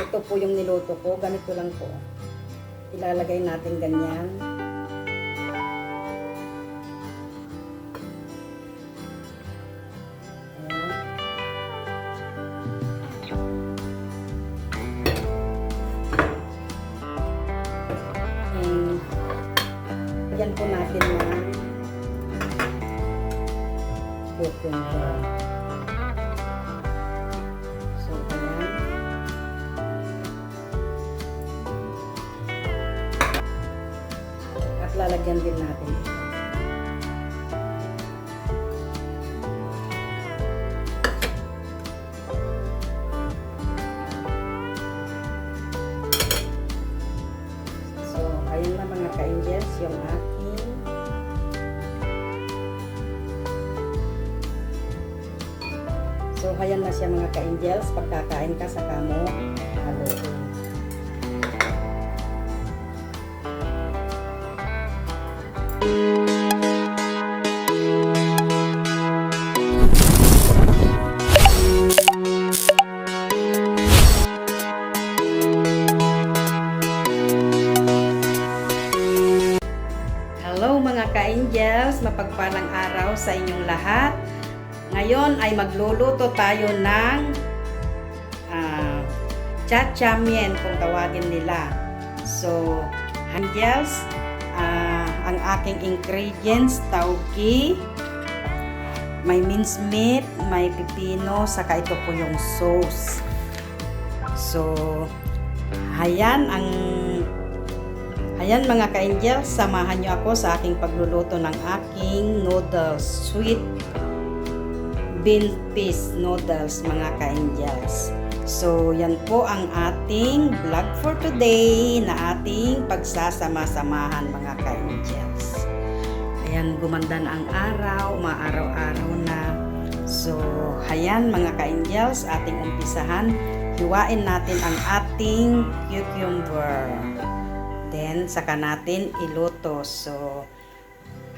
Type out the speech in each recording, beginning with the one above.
ito po yung niluto ko. Ganito lang po. Ilalagay natin ganyan. Yan po natin na cucumber. So, ayan. At lalagyan din natin ito. So, ayan na mga ka-angels, yung ating So, ayan na siya mga ka-angels. Pagkakain ka sa kamo, haluin. Hello mga ka-angels, mapagpalang araw sa inyong lahat. Ngayon ay magluluto tayo ng cha-cha-mien kung tawagin nila. So, angels, ang aking ingredients, tauki, may minced meat, may pipino, saka ito po yung sauce. So, ayan mga ka-angels, samahan nyo ako sa aking pagluluto ng aking noodles, sweet bean paste noodles mga ka-angels. So, yan po ang ating vlog for today na ating pagsasama-samahan mga ka-angels. Ayan, gumanda na ang araw, maaraw-araw na. So, ayan mga ka-angels, ating umpisahan. Hiwain natin ang ating cucumber. Then, saka natin iluto. So,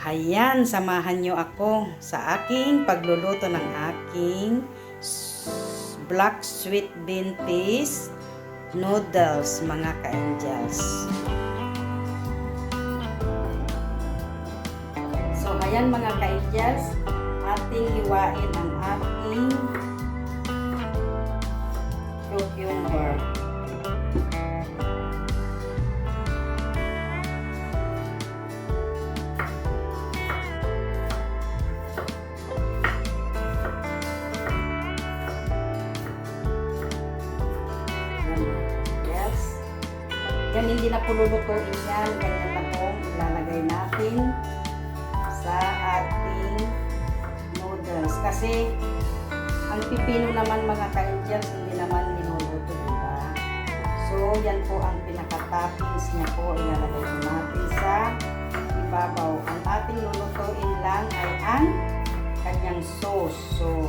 ayan, samahan nyo ako sa aking pagluluto ng aking black sweet bean paste noodles mga ka-angels. So, ayan mga ka-angels, ating hiwain ang ating cucumber. Yan, hindi na po lulutuin yan. Ganyan na po ilalagay natin sa ating noodles. Kasi, ang pipino naman mga ka-angels, hindi naman niluluto, diba? So, yan po ang pinaka-toppings niya po. Ilalagay po natin sa ibabaw. Ang ating lulutuin lang ay ang kanyang sauce. So,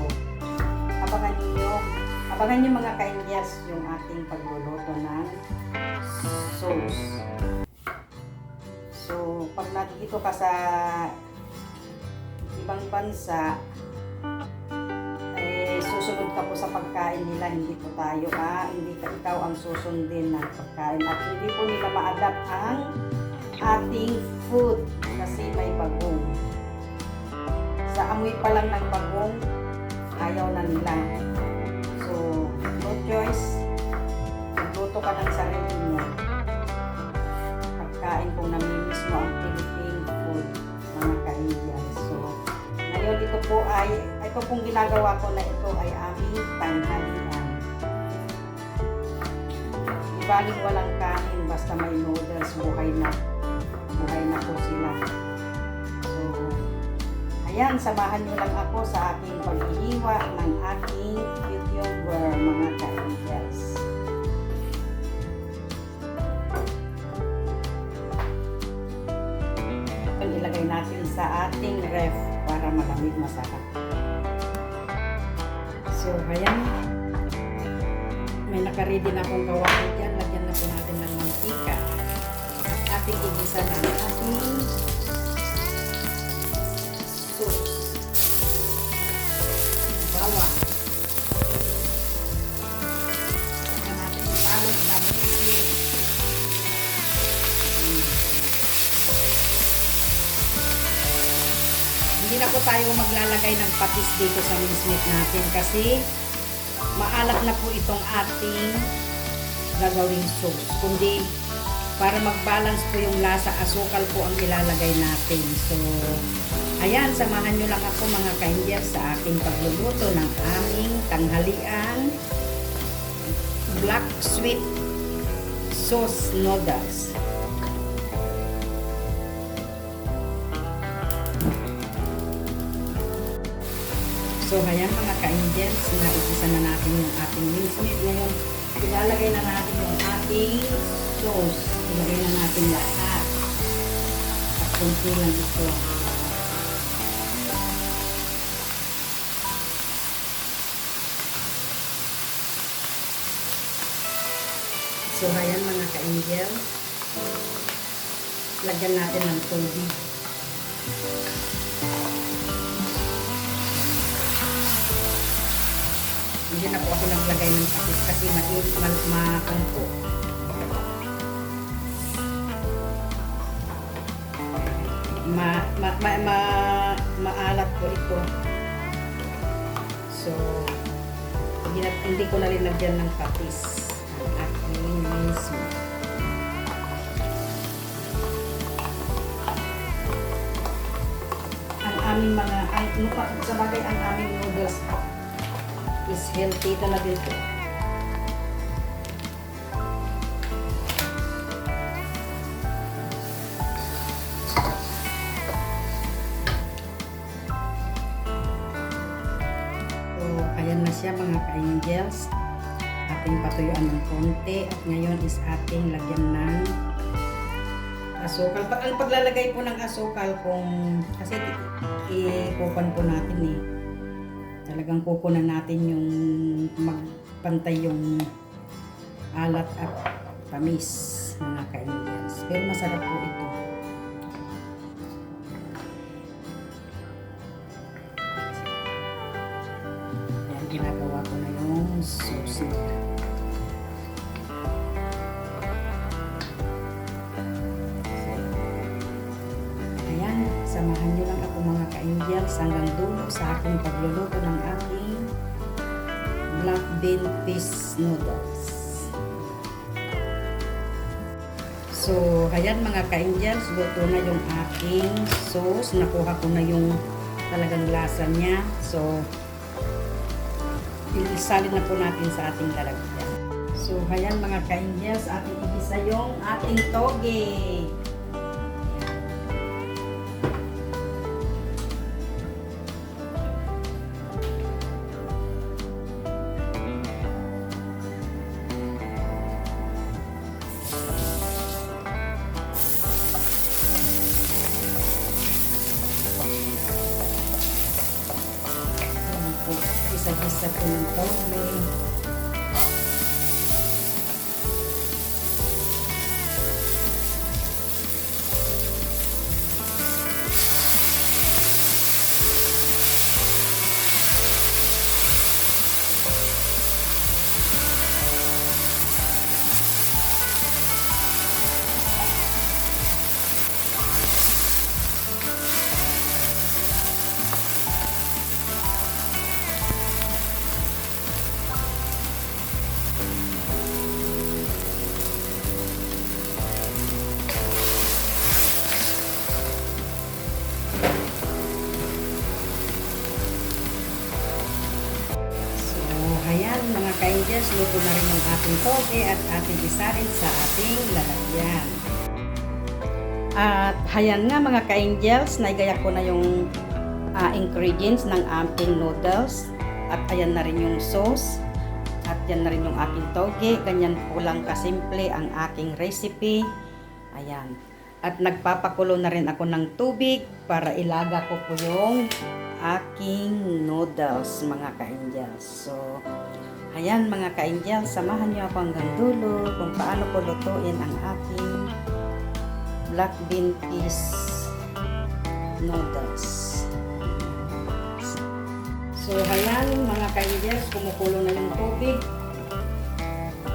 abangan nyo mga ka-angels yung ating pagluluto ng sauce. So, pag nandito ka sa ibang bansa, susunod ka po sa pagkain nila, hindi po tayo, hindi ka ikaw ang susundin ng pagkain. At hindi po nila ma-adapt ang ating food kasi may bagong. Sa amoy pa lang ng bagong, ayaw na nila. So, no choice. Magluto ka ng sarili mo. Pagkain kung namimiss mo ang Philippine food, mga ka-angels. So, ngayon ito pong ginagawa ko na ito ay aming tanghalian. Ibaling walang kanin, basta may noodles, buhay na po sila. So, ayan, samahan nyo lang ako sa aking paghihiwa ng aking cucumber, mga ka-angels. Ilagay natin sa ating ref para malamig, masarap. So, ayan. May nakaready na akong gawain dyan. Lagyan na po natin ng mantika. At ating igisa na ang ating sauce. Bawang. Saka natin ipalong tayo maglalagay ng patis dito sa mincemeat natin kasi maalat na po itong ating gagawing sauce. Kundi para mag-balance po yung lasa, asukal po ang ilalagay natin. So, ayan, samahan nyo lang ako mga ka-Indians sa aking pagluluto ng aming tanghalian black sweet sauce noodles. So, ayan mga ka-Indians, naigisa na natin yung ating mincemeat. Ngayon, ilalagay na natin yung ating sauce. Ilagay na natin lahat. At kunti lang ito. So, ayan mga ka-Angel. Lagyan natin ng tubig. Hindi na po ako naglagay ng patis kasi makunto. Maalat po ito. So, hindi ko na rin lagyan ng patis ang aking mincemeat. Ang aming sa bagay ang aming noodles is healthy talaga ito. Ayan na siya mga ka-Angels. Ating patuyuan ng konti at ngayon is ating lagyan ng asukal. Ang paglalagay po ng asukal kasi ikukunan po natin talagang kukunan natin yung magpantay yung alat at tamis mga ka-Angels. Pero masarap po ito. Ginagawa ko na yung sauce niya. Ayan, samahan nyo lang ako mga ka-Angels hanggang dulo sa aking pagluluto ng aking black bean peas noodles. So, ayan mga ka-Angels, luto na yung aking sauce. Nakuha ko na yung talagang lasa niya. So, isalin na po natin sa ating lalagyan. So, ayan mga ka-Angels, ating igisa yung ating toge. Isa-isa po ng toge. Ayan mga ka-Angels, luto na rin ang ating toge at ating isarin sa ating lalagyan. At ayan nga mga ka-Angels, naigaya ko na yung ingredients ng ating noodles. At ayan na rin yung sauce. At yan na rin yung aking toge. Ganyan po lang kasimple ang aking recipe. Ayan. At nagpapakulo na rin ako ng tubig para ilaga ko po yung aking noodles mga ka-Angels. So, ayan mga ka-Angels, samahan niyo ako hanggang dulo kung paano ko lutuin ang aking black bean peas noodles. So, ayan mga ka-Angels, kumukulo na yung tubig.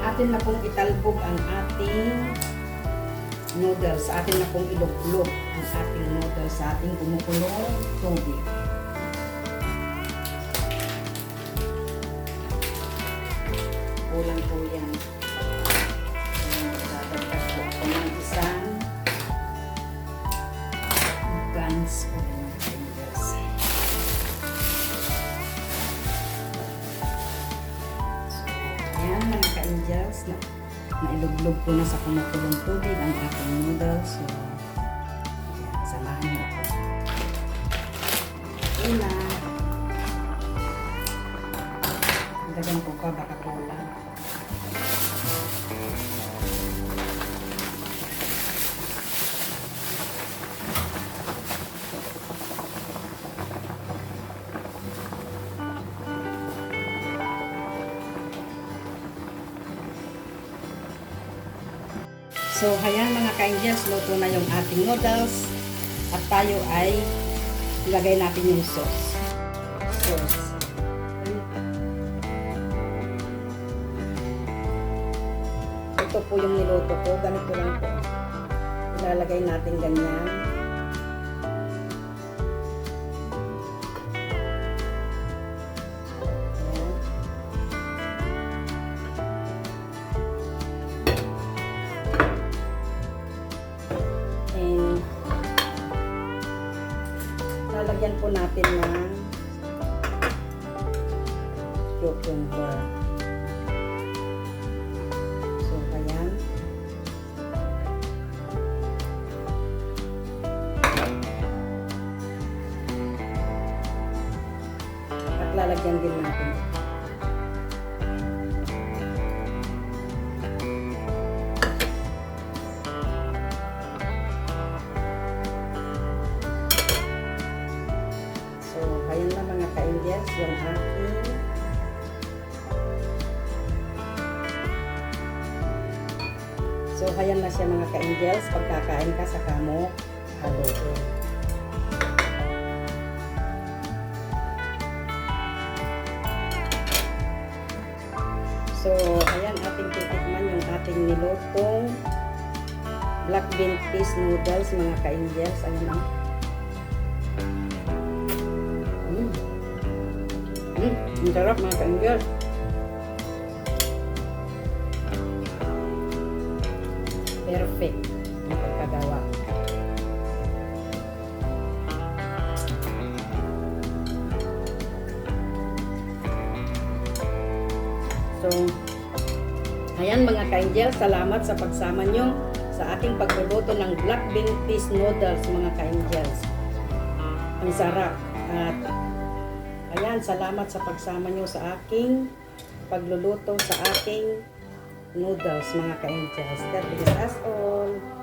Atin na pong italbog ang ating noodles. Atin na pong iluklog ang ating noodles sa ating kumukulong tubig. kulang po yan. Dadagdag po ako ng isang buns po mga ka-angels. So, ayan mga ka-angels, nailuglog po na sa kumukulong tubig ang ating noodles. So, ayan, samahan niyo ako. Una, dagan po ka, baka kulang. So, ayan mga ka-angels, luto na yung ating noodles. At tayo ay ilagay natin yung sauce. Ito po yung niluto ko. Ganito lang po. Ilalagay natin ganyan. And lalagyan po natin ng cucumber. So, ayan. At lalagyan din natin. So, ayan na mga ka-angels, yung aking So, ayan na siya mga ka-angels. Pagkakain ka sa kamo, haluin. So, ayan ating titikman yung ating nilutong black bean peas noodles mga ka-angels. Ano na? Ang sarap mga ka-angels. Perfect ang pagkagawa. So, ayan mga ka-angels, salamat sa pagsama nyo sa aking pagluluto ng black bean peas noodles mga ka-angels. Ang sarap. At ayan, salamat sa pagsama nyo sa aking pagluluto sa aking noodles mga ka-angels. God bless us all.